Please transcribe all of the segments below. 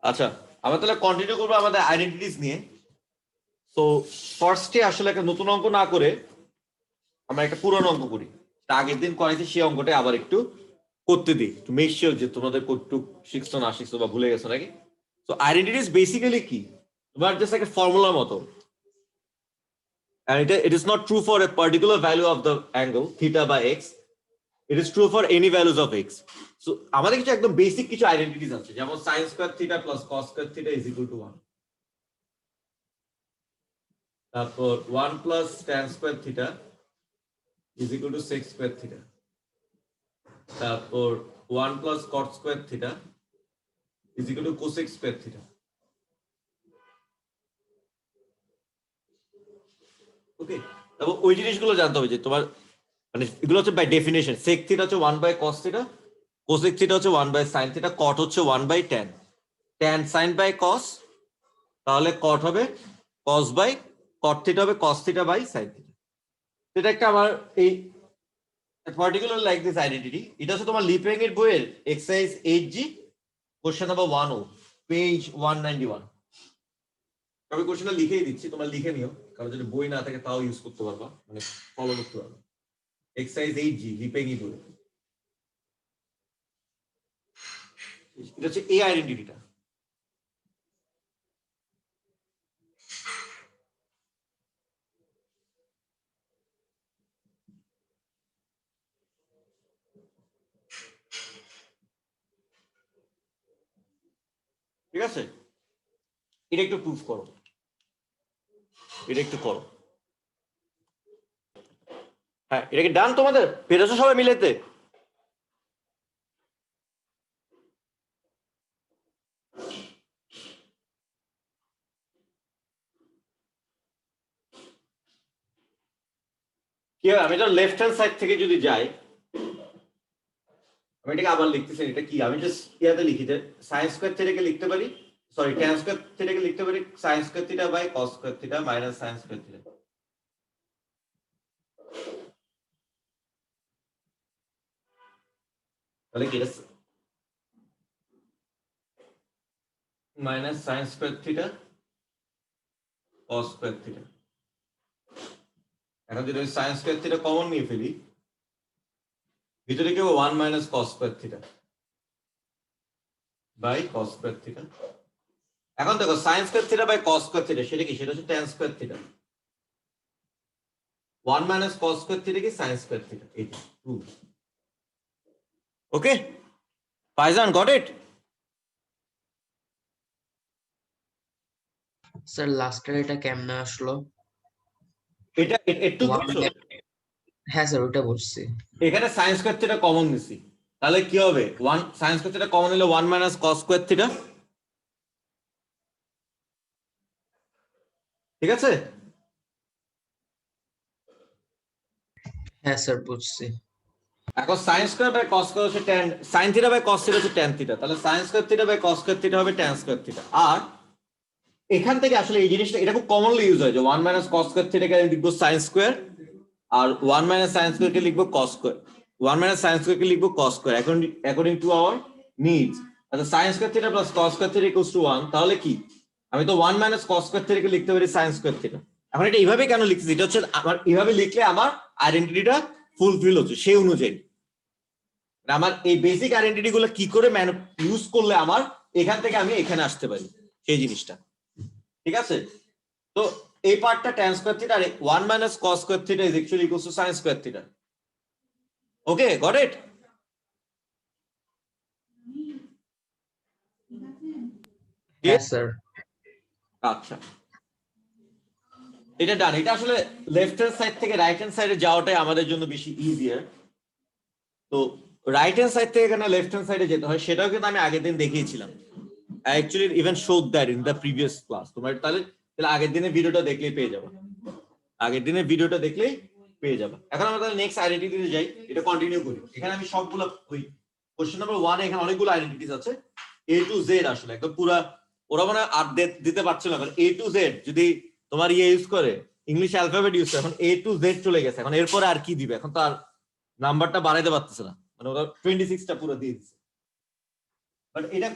আচ্ছা, আমরা তাহলে কন্টিনিউ করবো আমাদের আইডেন্টিটিস নিয়ে। তো ফার্স্টে আসলে একটা নতুন অঙ্ক না করে আমরা একটা পুরনো অঙ্ক করি। আগের দিন করাইছি সেই অঙ্কটা আবার একটু করতে দিই, একটু মেক শিওর যে তোমাদের কতটুকু শিখছো না শিখছো বা ভুলে গেছো নাকি। তো আইডেন্টিটিস বেসিক্যালি কি, তোমার জাস্ট একটা ফর্মুলার মতো, and it is not true for a particular value of the angle theta by x, it is true for any values of x. So আমাদের কিছু একদম বেসিক কিছু আইডেন্টিটিস আছে, যেমন sin square theta plus cos square theta is equal to 1, তারপর 1 plus tan square theta is equal to sec square theta, তারপর 1 plus cot square theta is equal to cosec square theta. Okay, তারপর ওই জিনিসগুলো জানতে হবে যে তোমার মানে এগুলো হচ্ছে বাই ডেফিনেশন। sec থিটা হচ্ছে 1 by cos theta, cosec theta হচ্ছে 1 বাই sin থিটা, cot হচ্ছে 1 by tan, tan sin by cos, তাহলে cot হবে cos বাই cot থিটা হবে cos theta by sin theta. এটা একটা আমার এই পার্টিকুলার লাইক দিস আইডেন্টিটি, এটা হচ্ছে তোমার লিপিং এর বইয়ের exercise 8G question number 1 page 191। আমি কোশ্চেনটা লিখেই দিচ্ছি, তোমরা লিখে নিও, কারণ যদি বই না থাকে তাও ইউজ করতে পারবা, মানে ফলো করতে পারবা। এক্সারসাইজ 8G লিপিং এর বই, এটা হচ্ছে এই আইডেন্টিটিটা। ঠিক আছে, এটা একটু প্রুফ করো, এটা একটু করো। হ্যাঁ, এটা কি ডান তোমাদের? পেরেছো সবাই মিলেতে? কি হয়, আমি যখন লেফট হ্যান্ড সাইড থেকে যদি যাই, আমি এটাকে আবার লিখতেছি, এটা কি আমি জাস্ট ইয়াতে লিখি যে sin স্কয়ার থিটাকে লিখতে পারি, সরি tan স্কয়ার থিটাকে লিখতে পারি sin square theta by cos square theta minus sin square theta. তাহলে কি এটা minus sin square theta cos square theta. এখন যদি আমি sin স্কয়ার থিটা কমন নিয়ে ফেলি, ভিতরে কি হবে 1 minus cos square theta by cos square theta. এখন দেখো sin square theta by cos square theta সেটা কি, সেটা হচ্ছে tan square theta. 1 minus cos square theta কি sin স্কয়ার থিটা, এটা proof. Okay Faizan, got it? Sir লাস্টের এটা কেমনে আসলো? এটা একটু বুঝছো? হ্যাঁ স্যার ওটা বুঝছি। এখানে sin স্কয়ার থিটা কমন নিছি, তাহলে কি হবে 1 sin স্কয়ার থিটা কমন নিলে 1 মাইনাস cos স্কয়ার থিটা। ঠিক আছে, হ্যাঁ স্যার বুঝছি। এখন sin square by cos square হচ্ছে tan, sin theta by cos theta হচ্ছে tan থিটা, তাহলে sin square theta by cos square theta হবে tan স্কয়ার থিটা। আর এখান থেকে আসলে এই জিনিসটা এটা খুব কমনলি ইউজ হয় যে 1 মাইনাস cos স্কয়ার থিটাকে আমি লিখবো sin স্কয়ার, আর 1 মাইনাস sin স্কয়ার কে লিখবো cos square, 1 minus sin square কে লিখবো cos square according to our needs. আচ্ছা sin square theta plus cos square theta equals to 1, তাহলে কি আমি তো 1 মাইনাস cos স্কয়ার থিটাকে লিখতে পারি sin স্কয়ার থিটা। এখন এটা এইভাবে কেন লিখছি, এটা হচ্ছে আমার এইভাবে লিখলে আমার আইডেন্টিটিটা ফুলফিল হচ্ছে সেই অনুযায়ী। আমার এই বেসিক আইডেন্টিটি গুলো কি করে ইউজ করলে আমার এখান থেকে আমি এখানে আসতে পারি সেই জিনিসটা। ঠিক আছে, তো এই পার্টটা tan স্কয়ার থিটা আর 1 minus cos square theta is actually equals to sin square theta. Okay, got it? হ্যাঁ স্যার। আচ্ছা, এটা ডান। এটা আসলে লেফট হ্যান্ড সাইড থেকে রাইট হ্যান্ড সাইডে যাওয়াটাই আমাদের জন্য বেশি ইজিয়ার। তো রাইট হ্যান্ড সাইড থেকে এখানে লেফট হ্যান্ড সাইডে যেতে হয়, সেটাও কিন্তু আমি আগের দিন দেখিয়েছিলাম। I actually even showed that in the previous class. তোমার তাহলে আগের দিনের ভিডিওটা দেখলেই পেয়ে যাবে, আগের দিনের ভিডিওটা দেখলেই পেয়ে যাবে। এখন আমরা তাহলে নেক্সট আইডেন্টিটিতে যাই, এটা কন্টিনিউ করি। এখানে আমি সবগুলো ওই কোশ্চেন নাম্বার 1 এখানে অনেকগুলো আইডেন্টিটিস আছে A to Z, আসলে একদম পুরা ওরা মানে আর দিতে পারছিল না, কারণ A to Z যদি তোমার ইয়ে ইউজ করে, ইংলিশ অ্যালফাবেট ইউজ করে, এখন A to Z চলে গেছে, এখন এরপরে আর কি দিবে, এখন তো আর নাম্বারটা বাড়াইতে পারতেছে না, মানে ওরা 26টা পুরো দিয়ে দিচ্ছে। বাট এটা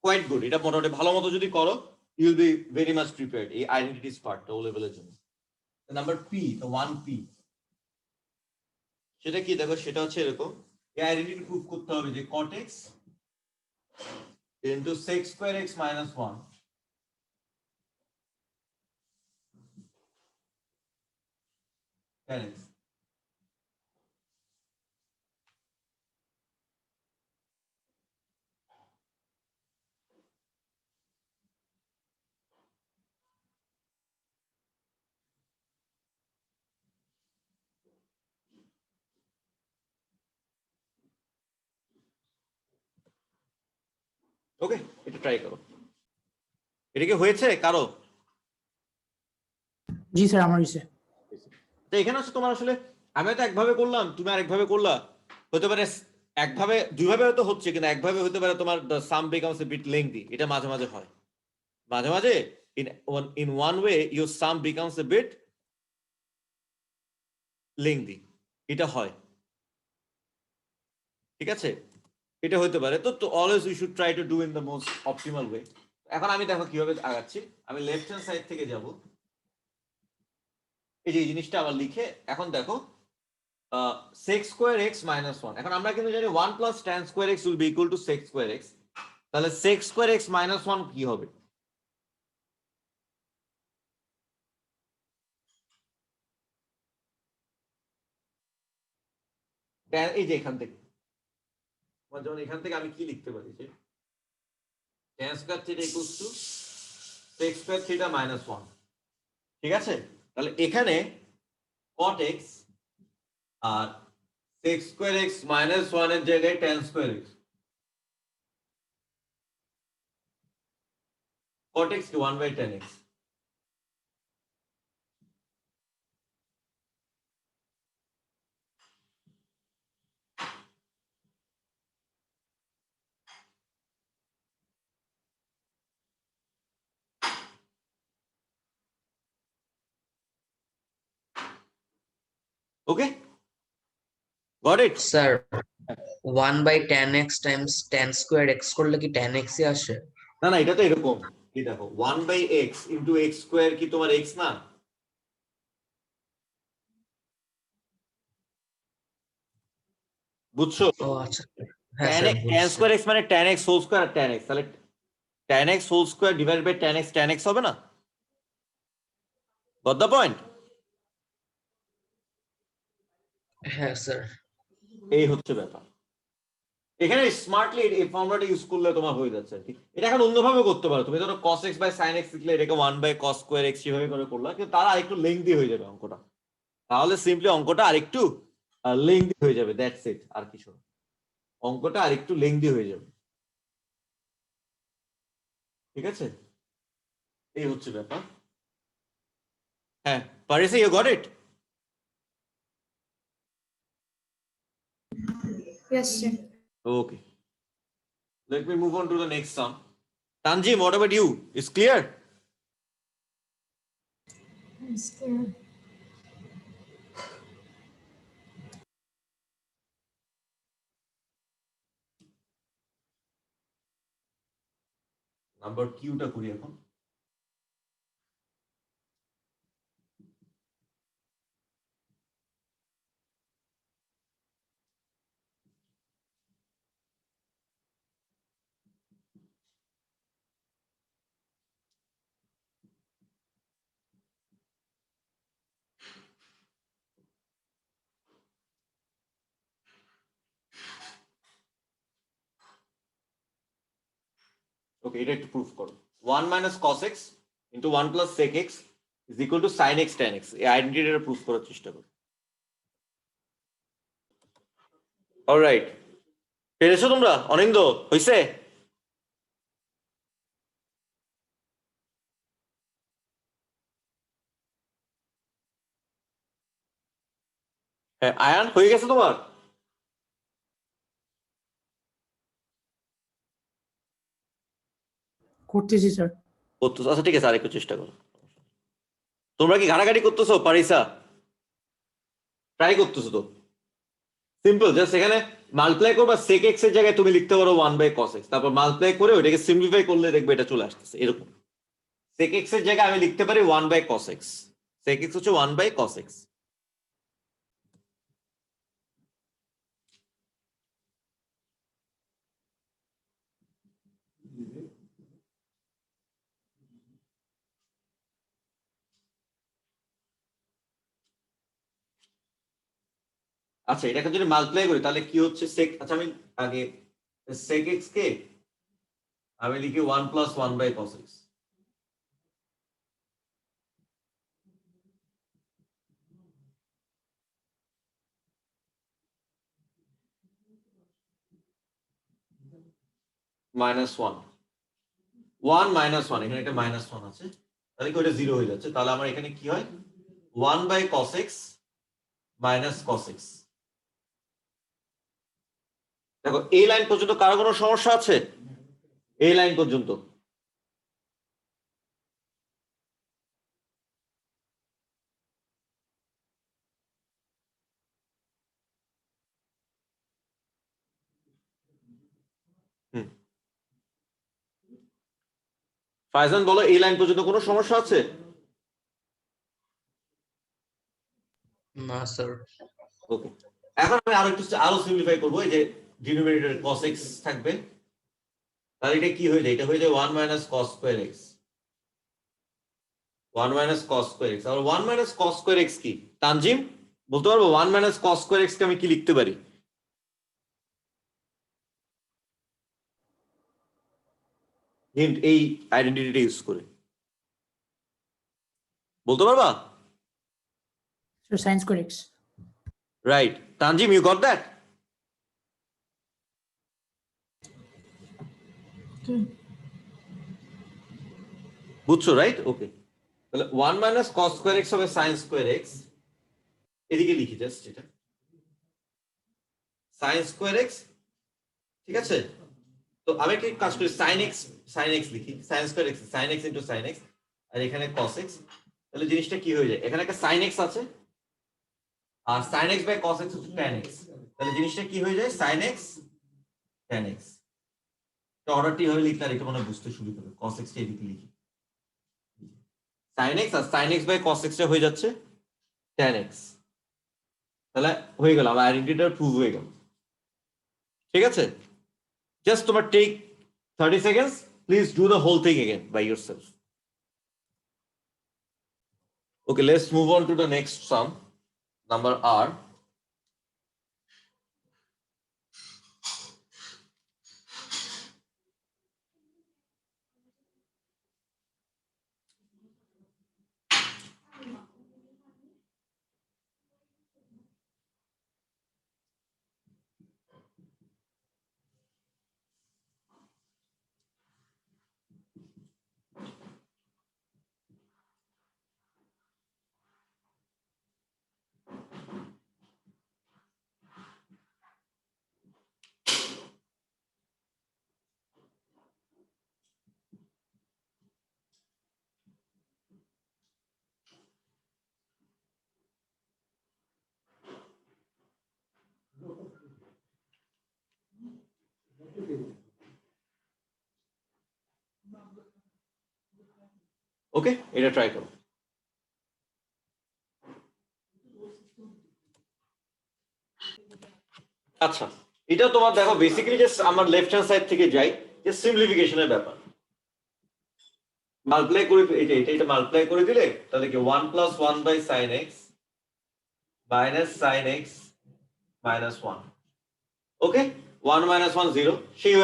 কোয়াইট গুড, এটা মোটামুটি ভালো মতো যদি করো you'll be very much prepared এই আইডেন্টিটিস পার্টটা ও লেভেলের জন্য। নাম্বার পি, দ্য 1P, সেটা কি দেখো, সেটা হচ্ছে এরকম, এই আইডেন্টিটি প্রুভ করতে হবে যে cot x into sec square x minus 1 tan x। ওকে, এটা ট্রাই করো। এটা কি হয়েছে কারো? জি স্যার আমার হয়েছে। তো এখানে হচ্ছে তোমার আসলে, আমি হয়তো একভাবে করলাম, তুমি আরেকভাবে করলা, হতে পারে একভাবে দুইভাবে হয়তো হচ্ছে, কিন্তু একভাবে হতে পারে তোমার সাম বিকামস এ বিট লেংদি, এটা মাঝে মাঝে হয়। মাঝে মাঝে in one way your sum becomes a bit lengthy, এটা হয়, ঠিক আছে? এটা হতে পারে। তো always we should try to do in the most optimal way. এখন আমি দেখো কিভাবে আগাচ্ছি, আমি লেফট হ্যান্ড সাইড থেকে যাব, এই যে এই জিনিসটা আবার লিখে, এখন দেখো sec square x minus 1, এখন আমরা কিন্তু জানি 1 plus tan square x will be equal to sec square x, তাহলে sec square x minus 1 কি হবে? এই যে এখান থেকে, যেমন এখান থেকে আমি কি লিখতে পারি যে tan square theta equals to sec square theta minus 1, ঠিক আছে? তাহলে এখানে cot x আর sec square x minus 1 এর জায়গায় tan square x, cot x কি 1 by tan x, okay got it? Sir 1/tan x times tan squared x করলে কি tan x ই আসে? না না, এটা তো এরকম, কি দেখো 1 by x into x square কি তোমার x না? বুঝছো? ও আচ্ছা, হ্যাঁ স্যার tan বুঝছি। square x মানে tan x whole square আর tan x, তাহলে tan x whole square divided by tan x হবে না? Got the point? হ্যাঁ স্যার। এই হচ্ছে ব্যাপার। এখানে স্মার্টলি এই ফর্মুলাটা ইউজ করলে তোমার হয়ে যাচ্ছে আর কি। এটা এখন অন্যভাবে করতে পারো, তুমি ধরো cos x by sin x লিখলে এটাকে 1 by cos square x সেভাবে করে করলা, কিন্তু তারা আরেকটু লেংদি হয়ে যাবে অঙ্কটা, তাহলে সিম্পলি অঙ্কটা আরেকটু লেংদি হয়ে যাবে, দ্যাটস ইট, আর কিছু না, অঙ্কটা আরেকটু লেংদি হয়ে যাবে, ঠিক আছে? এই হচ্ছে ব্যাপার। হ্যাঁ পারিস, you got it? Yes, sir. Okay, let me move on to the next sum. Tanjim, what about you? Is clear? It's clear. Number কিউটা করি এখন। ওকে, এটা একটু প্রুফ করো। 1 minus cos x into 1 plus sec x is equal to sin x tan x, এই আইডেন্টিটিটা proof করার চেষ্টা করো। অলরাইট, পেরেছো তোমরা? অনিন্দ হইছে? হ্যাঁ আয়ান, হয়ে গেছে তোমার? করতেছি স্যার। করতেছো? আচ্ছা ঠিক আছে, আরেকটু চেষ্টা করো। তোমরা কি ঘাটাঘাটি করতেছো? পারিসা ট্রাই করতেছো তো? সিম্পল, জাস্ট এখানে মাল্টিপ্লাই করবা sec x এর জায়গায় তুমি লিখতে পারো 1/cos x, তারপর মাল্টিপ্লাই করে ওটাকে সিম্পলিফাই করলে দেখবে এটা চলে আসতেছে এরকম। sec x এর জায়গায় আমি লিখতে পারি 1/cos x, sec x হচ্ছে 1/cos x। আচ্ছা এটাকে যদি মাল্টিপ্লাই করি তাহলে কি হচ্ছে sec, আচ্ছা আমি আগে sec x কে আমি লিখি 1 + 1/cos x। -1 1 - 1, এখানে একটা -1 আছে, তাহলে কি ওটা 0 হয়ে যাচ্ছে, তাহলে আমার এখানে কি হয় 1/cos x - cos x। দেখো এই লাইন পর্যন্ত কারো কোনো সমস্যা আছে? এই লাইন পর্যন্ত ফাইজান বলো, এই লাইন পর্যন্ত কোনো সমস্যা আছে? না স্যার। ওকে, এখন আমি আরো সিম্পলিফাই করবো। এই যে ডিনোমিনেটর cos x থাকবে, তাহলে এটা কি হয়ে যায়, এটা হয়ে যায় 1 - cos square x, 1 - cos square x। আর 1 - cos square x কি তানজিম বলতে পারবো? 1 - cos square x কে আমি কি লিখতে পারি? হিন্ট, এই আইডেন্টিটিটা ইউজ করে বলতে পারবা? So science square x. Right, Tanzim you got that? Okay. বুঝছো রাইট? ওকে, তাহলে 1 - cos square x হবে sin square x, এদিকে লিখি জাস্ট এটা sin square x, ঠিক আছে? তো আমি কি কাজ করি, sin x লিখি, sin square x sin x into sin x, আর এখানে cos x, তাহলে জিনিসটা কি হয়ে যায়, এখানে একটা sin x আছে আর sin x by cos x হচ্ছে tan x, তাহলে জিনিসটা কি হয়ে যায় sin x tan x। তো অর্ডারটি হয়ে লিখলে আর একটু মনে হয় বুঝতে সুবিধা হবে, cos x টা এদিকে লিখি, sin x আর sin x by cos x টা হয়ে যাচ্ছে tan x, তাহলে হয়ে গেল আমার আইডেন্টিটিটা প্রুভ হয়ে গেল। ঠিক আছে, জাস্ট তোমার take 30 seconds, please do the whole thing again by yourself. Okay, let's move on to the next sum, number R. ওকে, এটা ট্রাই করো। আচ্ছা, এটা তোমার দেখো বেসিক্যালি জাস্ট আমার লেফট হ্যান্ড সাইড থেকে যাই, যে সিম্পলিফিকেশনের ব্যাপার, মাল্টিপ্লাই করে এটা মাল্টিপ্লাই করে দিলে তাহলে কি 1 + 1 by sin x minus sin x minus 1। Okay, 1 - 1 0, সেই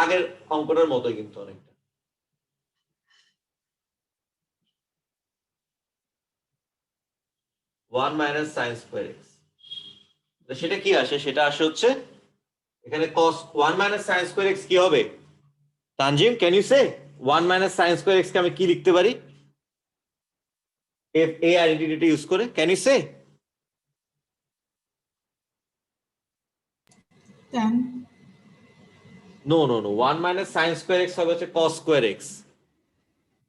আগের অঙ্কটার মতোই কিন্তু অনেকটা। One minus sine square x, সেটা কি আসে, সেটা আসে হচ্ছে এখানে cos 1 - sin square x কি হবে Tanzim, can you say 1 - sin square x কে আমি কি লিখতে পারি এফ এ আইডেন্টিটি ইউজ করে, can you say? Tan. No no no, 1 - sin square x হবে হচ্ছে cos square x,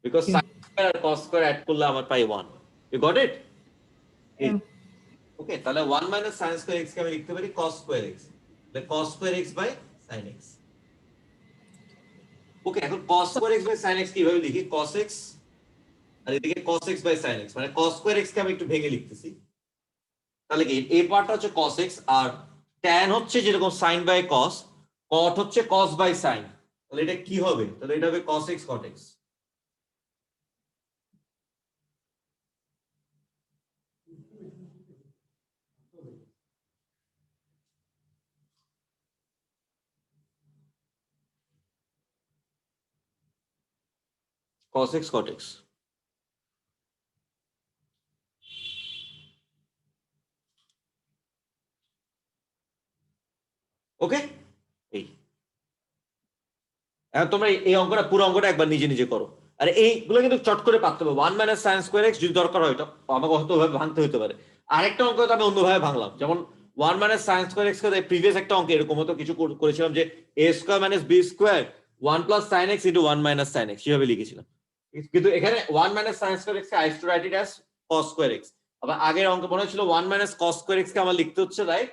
because sin square আর cos square অ্যাড করলে আমার পাই 1। You got it? Yeah. Okay, তাহলে 1 - sin square x কে আমি লিখতে পারি cos square x, cos square x by sin x। Okay, এখন cos square x by sin x কিভাবে লিখি? cos x আর এদিকে cos x by sin x, মানে cos স্কয়ার x কে আমি একটু ভেঙে লিখতেছি। তাহলে কি এই পার্টটা হচ্ছে cos x আর tan হচ্ছে যেরকম sin বাই cos, cot হচ্ছে cos বাই sin। তাহলে এটা কি হবে? তাহলে এটা হবে cos x cot x। cos x cot x। ওকে, এই এখন তোমরা এই অঙ্কটা পুরো অঙ্কটা একবার নিজে নিজে করো। আর এইগুলো কিন্তু চট করে পারতে হবে। 1 মাইনাস সাইন স্কোয়ার এক্স যদি দরকার হয়, এটা আমাকে হয়তো ভাবে ভাঙতে হতে পারে। আরেকটা অঙ্ক তো আমি অন্যভাবে ভাঙলাম, যেমন 1 মাইনাস সাইন স্কোয়ার এক্স কে প্রিভিয়াস একটা অঙ্কে এরকম হতো কিছু করেছিলাম যে a square minus b square 1 plus sine x into 1 minus sine x, সেভাবে লিখেছিলাম। কিন্তু এখানে 1 মাইনাস সাইন স্কোয়ার এক্স কে I to write it as cos square x. আবার আগের অঙ্কে মনে হচ্ছিল 1 মাইনাস কস স্কোয়ার এক্স কে আমার লিখতে হচ্ছে রাইট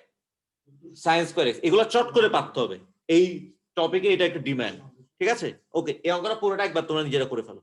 সাইন স্কোয়ার এক্স। এগুলো চট করে পারতে হবে, এই টপিকে এটা একটু ডিমান্ড। ঠিক আছে, ওকে, এই অঙ্কটা পুরোটা একবার তোমরা নিজেরা করে ফেলো।